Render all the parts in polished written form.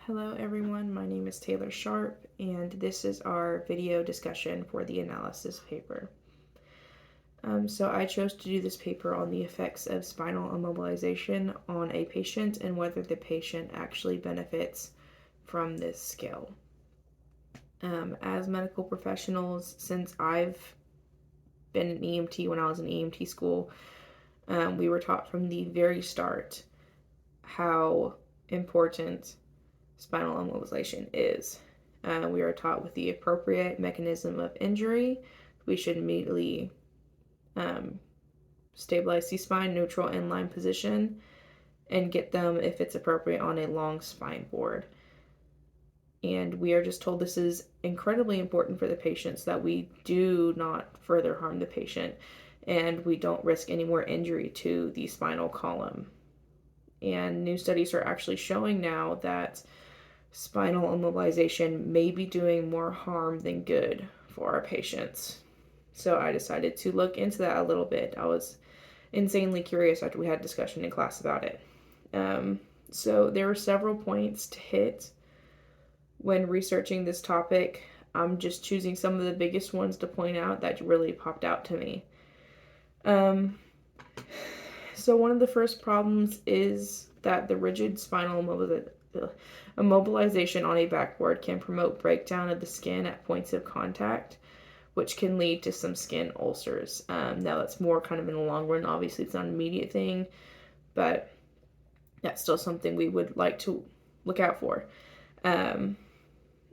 Hello everyone, my name is Taylor Sharp, and this is our video discussion for the analysis paper. So I chose to do this paper on the effects of spinal immobilization on a patient and whether the patient actually benefits from this skill. As medical professionals, since I've been an EMT when I was in EMT school, we were taught from the very start how important spinal immobilization is. We are taught with the appropriate mechanism of injury. We should immediately stabilize the spine, neutral inline position, and get them, if it's appropriate, on a long spine board. And we are just told this is incredibly important for the patient so that we do not further harm the patient and we don't risk any more injury to the spinal column. And new studies are actually showing now that spinal immobilization may be doing more harm than good for our patients. So I decided to look into that a little bit. I was insanely curious after we had a discussion in class about it. So there were several points to hit when researching this topic. I'm just choosing some of the biggest ones to point out that really popped out to me. So one of the first problems is that the rigid spinal immobilization on a backboard can promote breakdown of the skin at points of contact, which can lead to some skin ulcers. Now that's more kind of in the long run. Obviously, it's not an immediate thing, but that's still something we would like to look out for.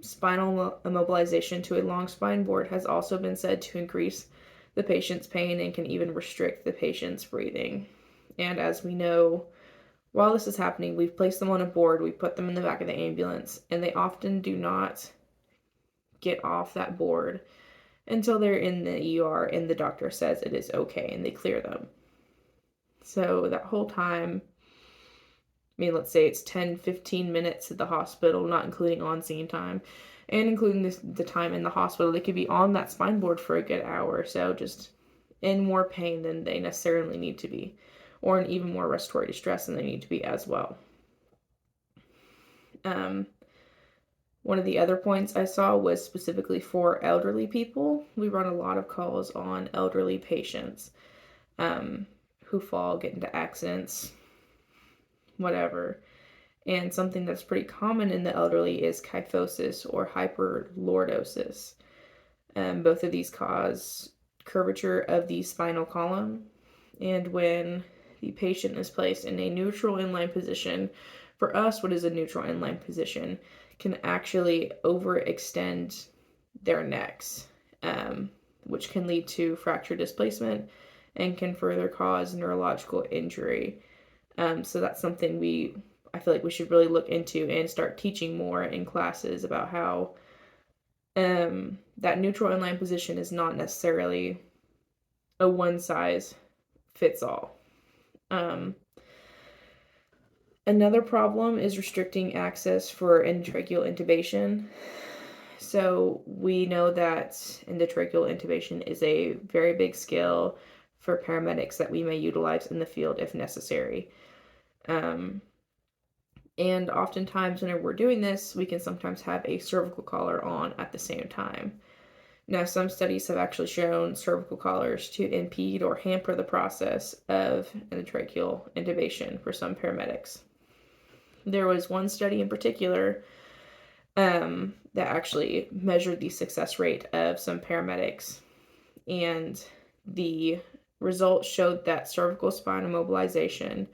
Spinal immobilization to a long spine board has also been said to increase the patient's pain and can even restrict the patient's breathing. And as we know, while this is happening, we've placed them on a board, we put them in the back of the ambulance, and they often do not get off that board until they're in the ER and the doctor says it is okay and they clear them. So that whole time, let's say it's 10-15 minutes at the hospital, not including on-scene time, and including the time in the hospital, they could be on that spine board for a good hour or so, just in more pain than they necessarily need to be, or in even more respiratory distress than they need to be as well. One of the other points I saw was specifically for elderly people. We run a lot of calls on elderly patients who fall, get into accidents, whatever. And something that's pretty common in the elderly is kyphosis or hyperlordosis. Both of these cause curvature of the spinal column. And when the patient is placed in a neutral inline position, for us, what is a neutral inline position? Can actually overextend their necks, which can lead to fracture displacement and can further cause neurological injury. So that's something I feel like we should really look into and start teaching more in classes about how that neutral inline position is not necessarily a one size fits all. Another problem is restricting access for endotracheal intubation. So we know that endotracheal intubation is a very big skill for paramedics that we may utilize in the field if necessary. And oftentimes whenever we're doing this, we can sometimes have a cervical collar on at the same time. Now, some studies have actually shown cervical collars to impede or hamper the process of endotracheal intubation for some paramedics. There was one study in particular that actually measured the success rate of some paramedics, and the results showed that cervical spine immobilization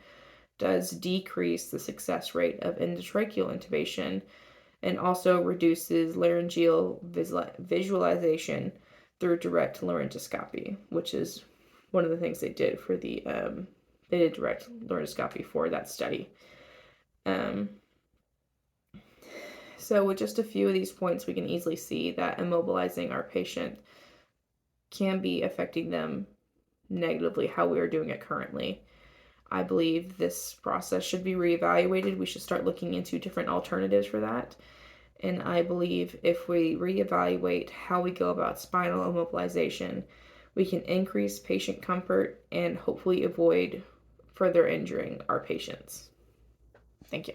does decrease the success rate of endotracheal intubation and also reduces laryngeal visualization through direct laryngoscopy, which is one of the things they did for they did direct laryngoscopy for that study. So with just a few of these points, we can easily see that immobilizing our patient can be affecting them negatively how we are doing it currently. I believe this process should be reevaluated. We should start looking into different alternatives for that. And I believe if we reevaluate how we go about spinal immobilization, we can increase patient comfort and hopefully avoid further injuring our patients. Thank you.